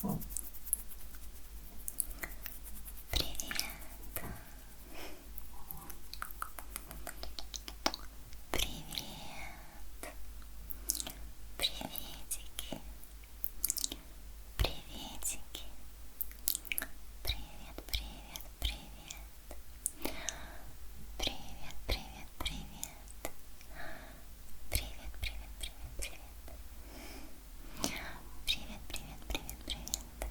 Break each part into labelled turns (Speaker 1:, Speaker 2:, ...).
Speaker 1: Привет. Привет. Приветики. Приветики. Привет, привет, привет. Привет, привет, привет. Привет, привет, привет, привет. Привет, привет, привет, привет.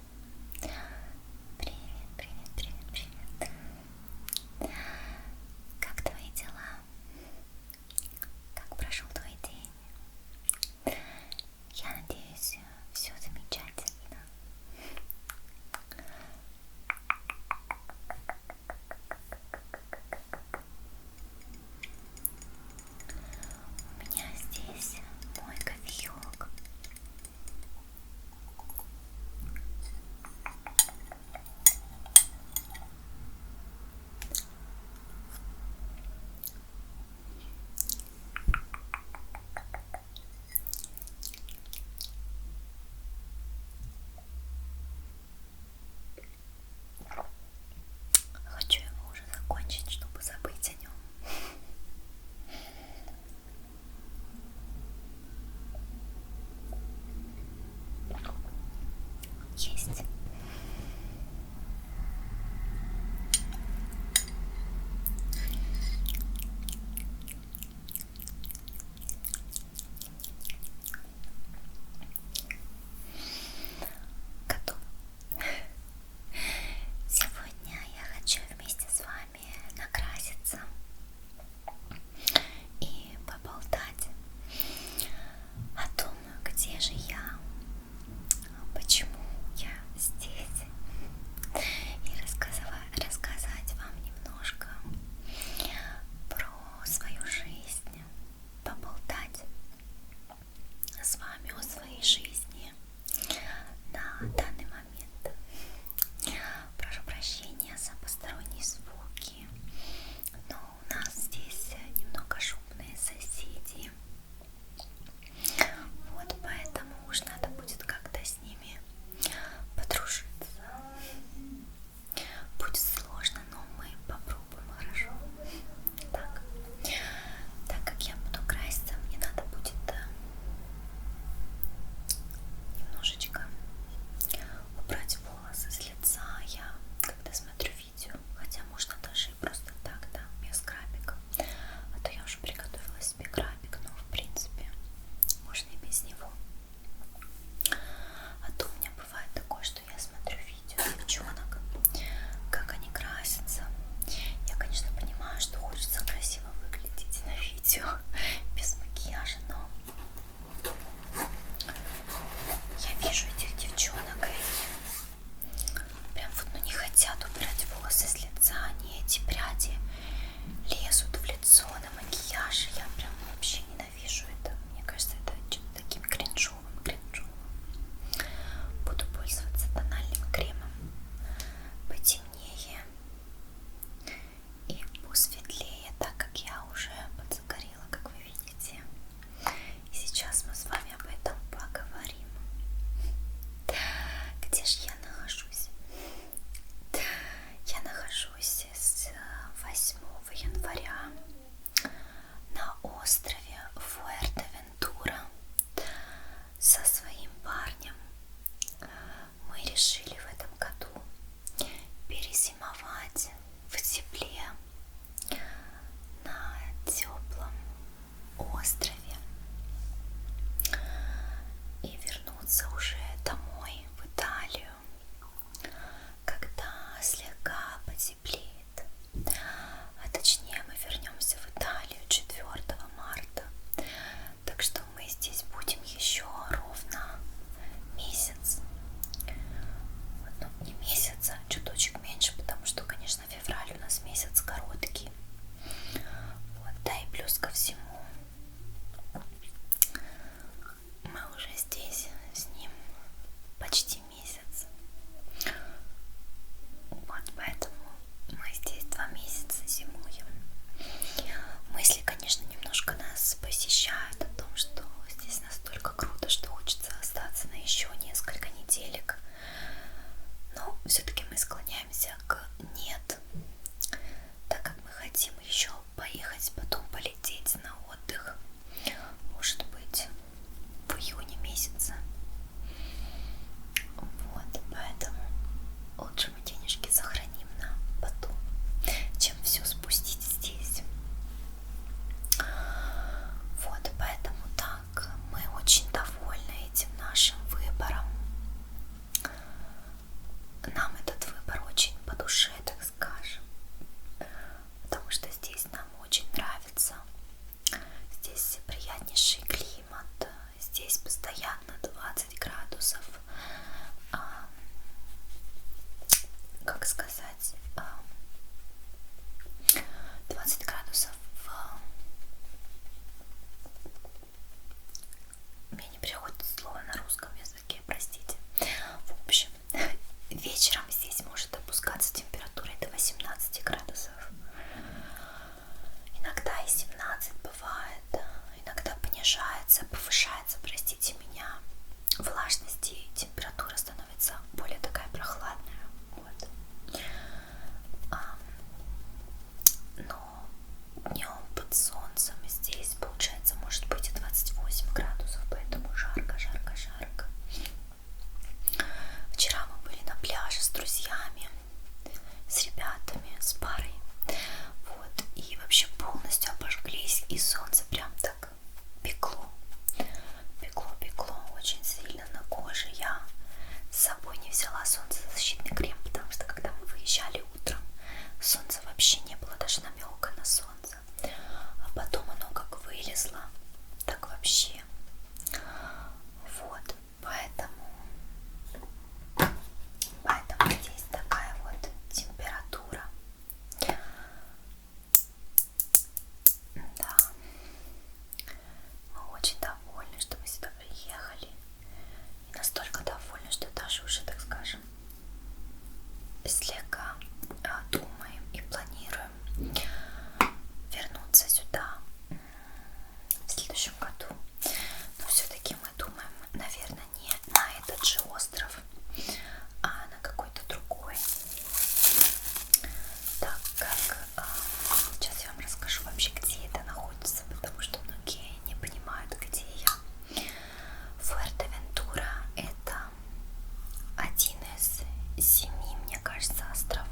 Speaker 1: здесь постоянно 20 градусов, как сказать, 20 градусов мне не приходит слово на русском языке, простите. В общем, вечером здесь может опускаться температура до 18 градусов. Иногда и 17 бывает, иногда понижается, повышается, простите меня, влажность и температура становится более такая прохладная. Вот. Но днем под солнцем здесь получается может быть и 28 градусов, поэтому жарко, жарко, жарко. Вчера мы были на пляже с друзьями, с ребятами, с парой. Вот, и вообще полностью обожглись, и солнце прям так пекло. Пекло очень сильно на коже. Я с собой не взяла солнцезащитный крем, потому что когда мы выезжали утром, солнца вообще не было, даже намека на солнце. А потом оно как вылезло, так вообще. Вот, поэтому здесь такая вот температура. Да, мы очень довольны, что мы сюда приехали. И настолько довольны, что даже уже, так скажем, слегка думаем и планируем вернуться сюда в следующем году. Но все-таки мы думаем, наверное, не на этот же остров, а на какой-то другой. Так как сейчас я вам расскажу вообще, где это находится, потому что многие не понимают, где я. Фуэртевентура — это один из 7, мне кажется, островов.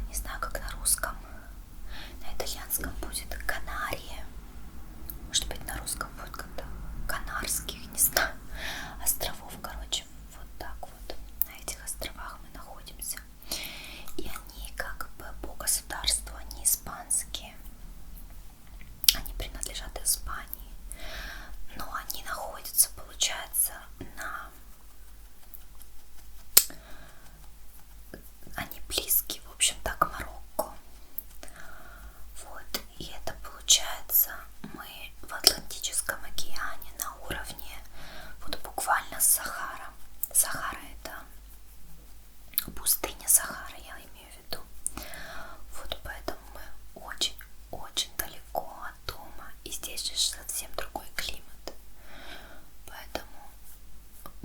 Speaker 1: Не знаю, как на русском. На итальянском будет Канарии. Может быть, на русском будет как-то Канарских, не знаю. Островов, короче, вот так вот. На этих островах мы находимся. И они как бы по государству, они испанские. Они принадлежат Испании. Но они находятся, получается, они близки, в общем-то, к Марокко. Вот, и это получается, мы в Атлантическом океане на уровне вот буквально с Сахара. Сахара — это пустыня Сахара, я имею в виду. Вот поэтому мы очень-очень далеко от дома, и здесь же совсем другой климат. Поэтому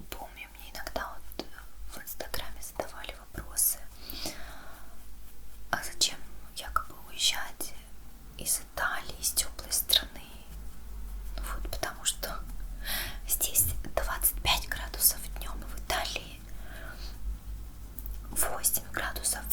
Speaker 1: помню, мне иногда вот в Инстаграме задавали вопросы, а зачем якобы уезжать из Италии, из теплой страны. Ну вот, потому что здесь 25 градусов днем, и в Италии 8 градусов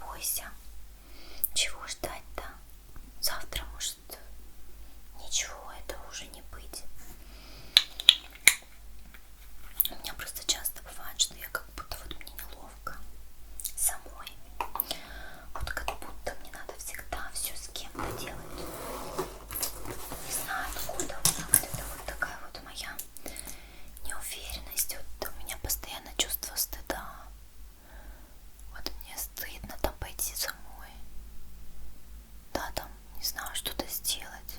Speaker 1: бойся. Чего ждать-то? Завтра может ничего этого уже не быть. У меня просто часто бывает, что я как будто вот мне неловко самой. Вот как будто мне надо всегда все с кем-то делать. Не знаю откуда вот это вот такая вот моя неуверенность. Вот у меня постоянно чувство стыда. Вот мне стыдно там пойти самой. Да, там, не знаю, что-то сделать.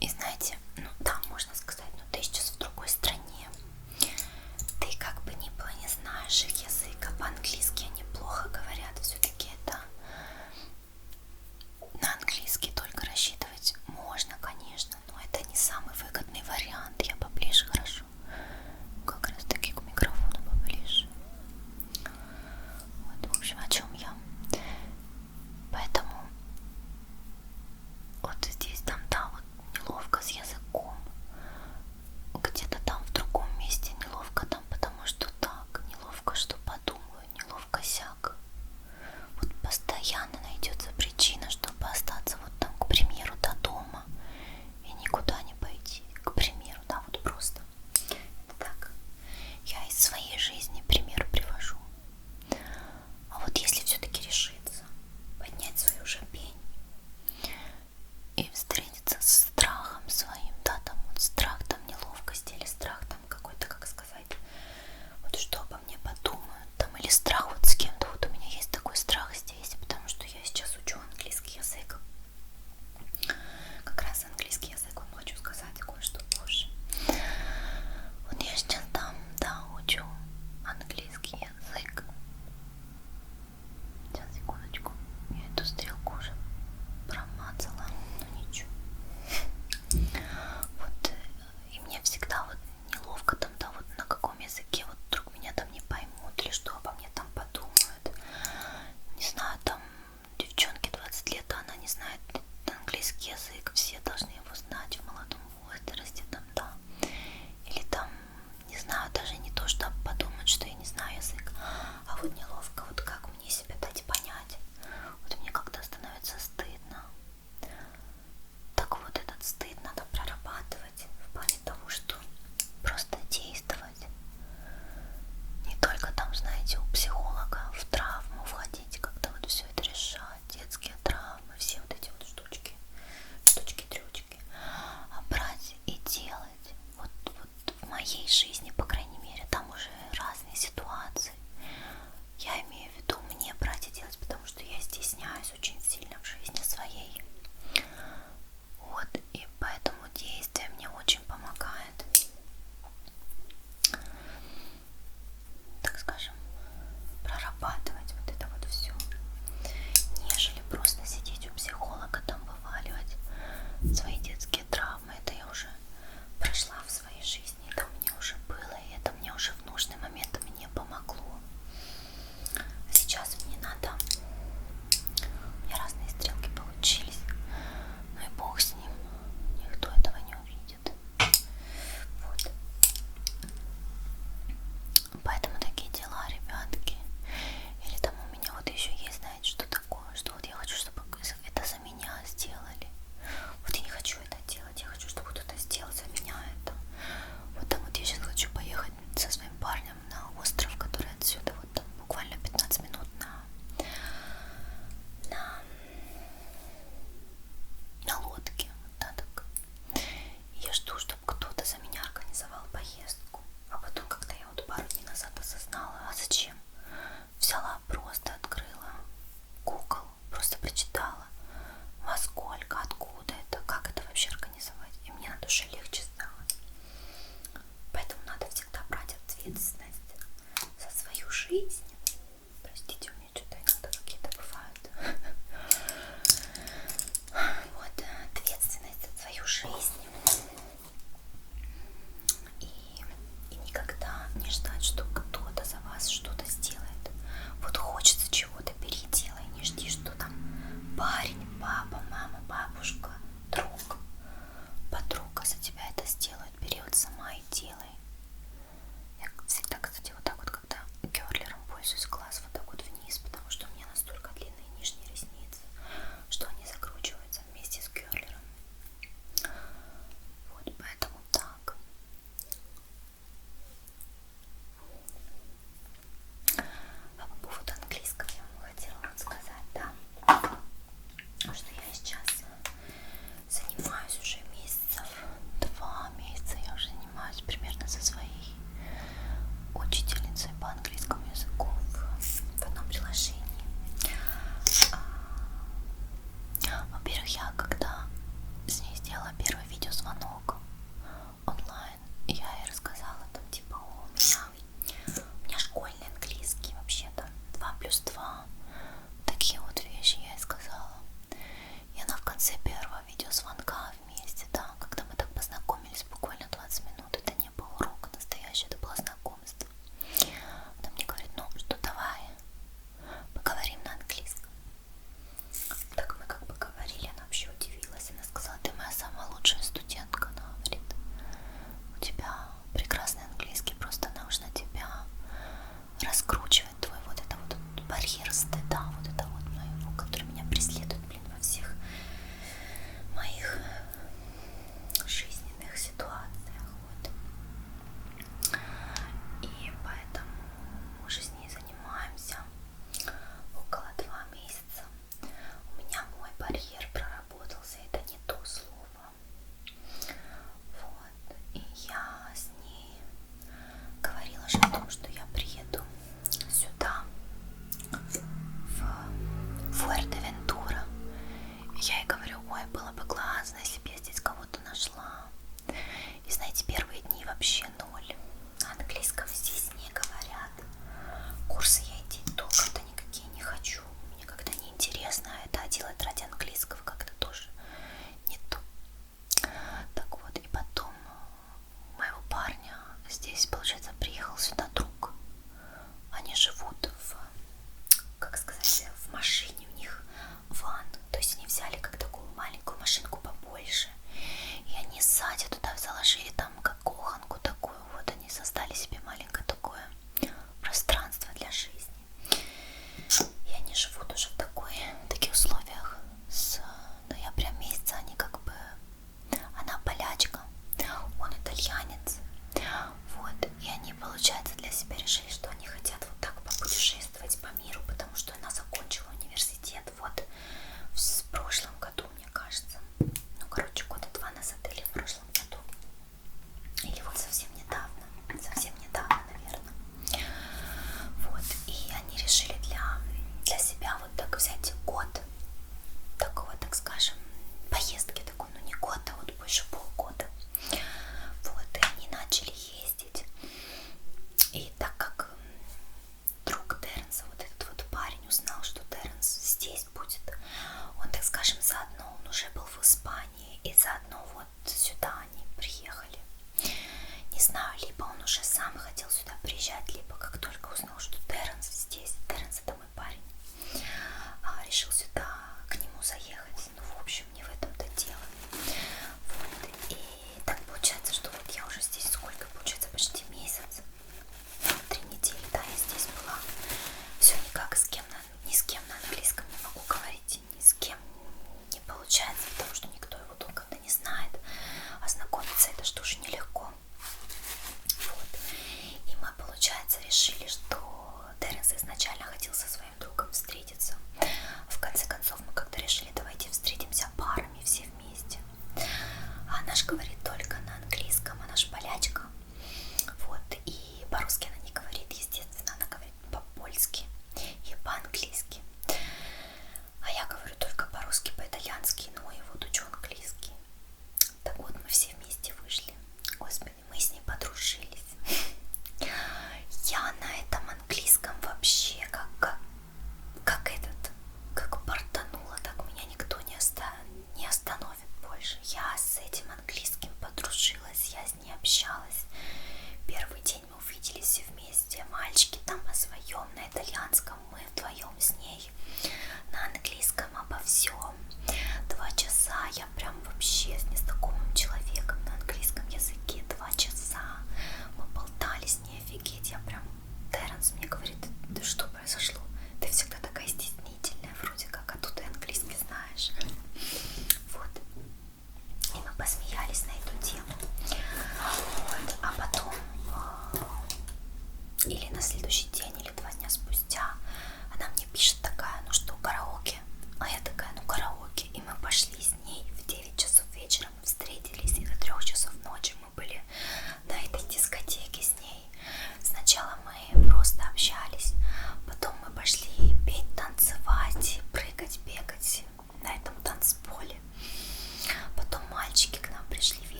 Speaker 1: И знаете, ну да, можно сказать, но ты сейчас в другой стране. Ты да. Такие вот вещи я и сказала. И она в конце первого видеозвонка вместе, да, когда мы так познакомились, буквально 20 минут, это не был урок настоящий, это было знакомство. Она мне говорит, ну что, давай поговорим на английском. Так мы как бы говорили, она вообще удивилась. Она сказала, ты моя самая лучшая студентка. Она говорит, у тебя прекрасный английский, просто нужно тебя раскручивать, твой вот это вот барьер стыда, вот это вот моего, который меня преследует, блин, во всех моих жизненных ситуациях. Вот. И поэтому мы уже с ней занимаемся около 2 месяца. У меня мой барьер проработался, это не то слово. Вот. И я с ней говорила же о том, что я приеду сюда, в Фуэртевентура. Я ей говорю, ой, было бы классно, если бы я здесь кого-то нашла. И знаете, первые дни вообще ноль. Английском здесь не говорят. Курсы я идти толком-то никакие не хочу. Мне как-то неинтересно это делать ради английского, как-то тоже не то. Так вот, и потом моего парня здесь, получается, приехал сюда друг. Они живут в, как сказать, в машине, у них ван. То есть они взяли как такую маленькую машинку побольше. И они сзади туда заложили там как кухонку такую. Вот они создали себе маленькое такое пространство для жизни. И они живут уже в таких условиях. С ноября месяца они как бы... Она полячка, он итальянец. Вот. И они, получается, для себя решили, что они хотят вот так попутешествовать по миру, потому что она закончила университет вот в прошлом году, мне кажется. Ну, короче, года 2 назад или в прошлом году. Или вот совсем недавно, наверное. Вот. И они решили для себя вот так взять год такого, так скажем, поездки такой, ну не год, а вот больше полгода. Вот, и они начали ездить. И так как друг Тернса, вот этот вот парень, узнал, что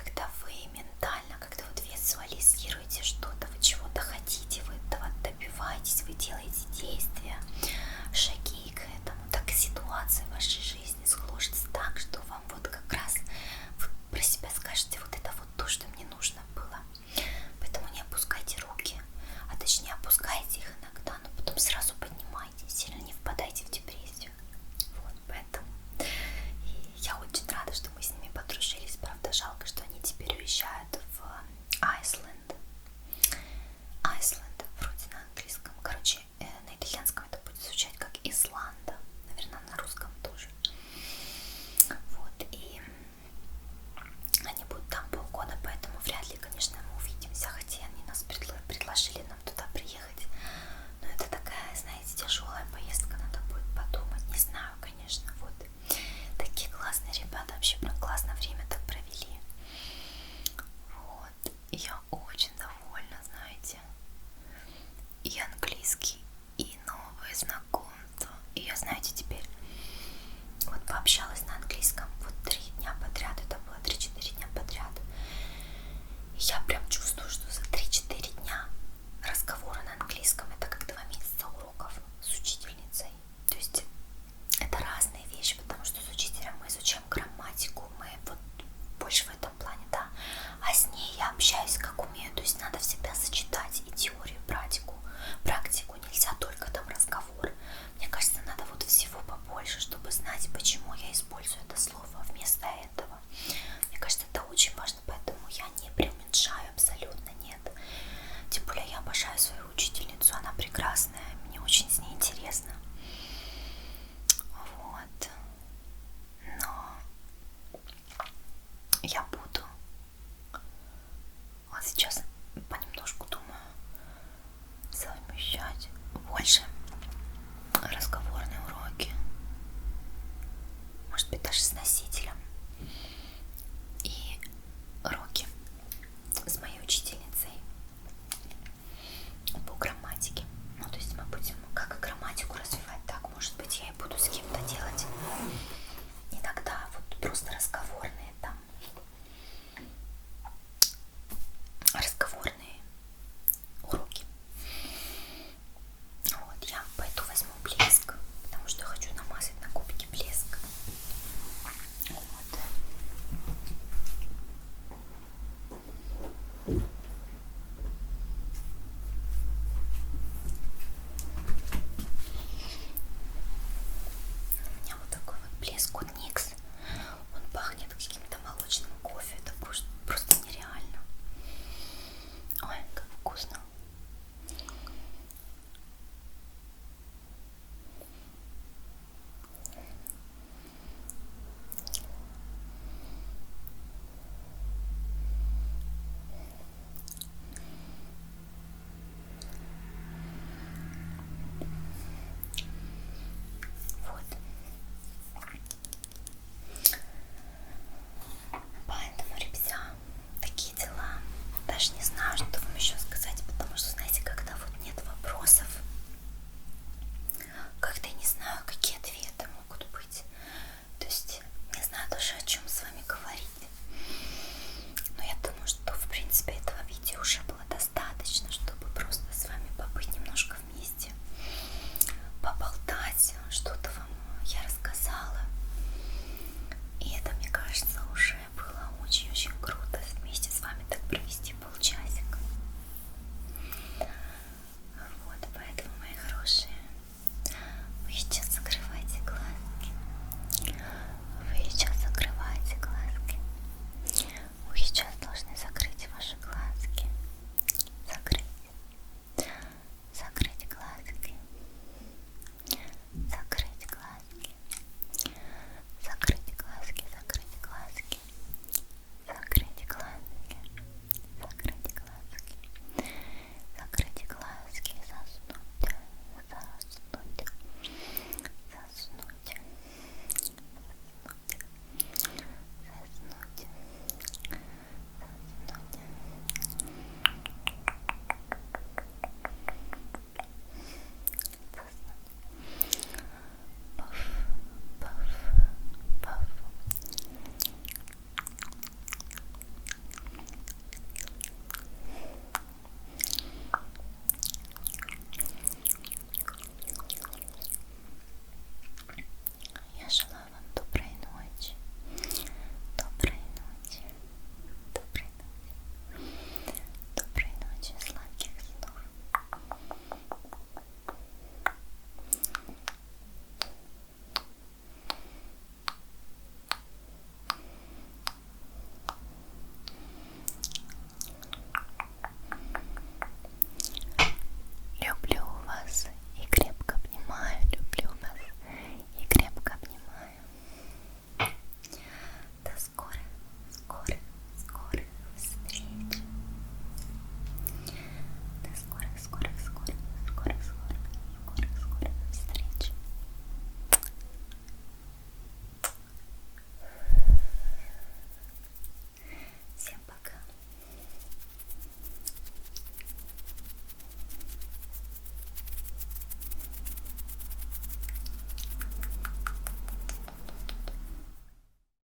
Speaker 1: когда вы ментально, когда вот визуализируете что-то, вы чего-то хотите, вы этого добиваетесь, вы делаете действия, шаги к этому, так ситуация в вашей жизни сложится так, что вам вот как раз вы про себя скажете, вот это вот то, что мне нужно было. Поэтому не опускайте руки, а точнее опускайте их иногда, но потом сразу поднимайте, сильно не впадайте в депрессию. Вот, поэтому и я очень рада, что мы с ними подружились. Правда, жалко, что они теперь уезжают в Айсленд. Айсленд, вроде на английском. Короче, на итальянском это будет звучать как Исланда. Наверное, на русском тоже. Вот, и они будут там полгода, поэтому вряд ли, конечно, мы увидимся. Хотя они нас предложили нам туда приехать. Но это такая, знаете, тяжелая поездка, надо будет подумать. Не знаю, конечно, вот. Такие классные ребята, вообще прям классно время так провели. Вот. И я очень довольна, знаете. И английский, и новые знакомства. И я, знаете, теперь вот пообщалась на английском вот 3 дня подряд. Это было 3-4 дня подряд. И я прям чувствую, что за 3-4 дня разговора на английском это как 2 месяца уроков с учительницей. То есть это разные вещи, потому что с учителем мы изучаем грамматику, мы вот больше в этом плане, да. А с ней я общаюсь как умею, то есть надо в себя сочетать и теорию, и практику. Практику нельзя только там разговор. Мне кажется, надо вот всего побольше, чтобы знать, почему я использую это слово вместо этого. Мне кажется, это очень важно, поэтому я не преуменьшаю, абсолютно нет. Тем более я обожаю свою учительницу, она прекрасная, мне очень с ней интересно. Вот. Но я буду вот сейчас понемножку думаю совмещать больше разговорные уроки, может быть даже с носителем, и уроки с моей учительницей по грамматике. Ну, то есть мы будем как и грамматику развивать, так, может быть, я и буду с кем-то делать иногда вот просто разговорные там, разговорные уроки. Вот, я пойду возьму блеск, потому что хочу намазать на губки блеск. Вот.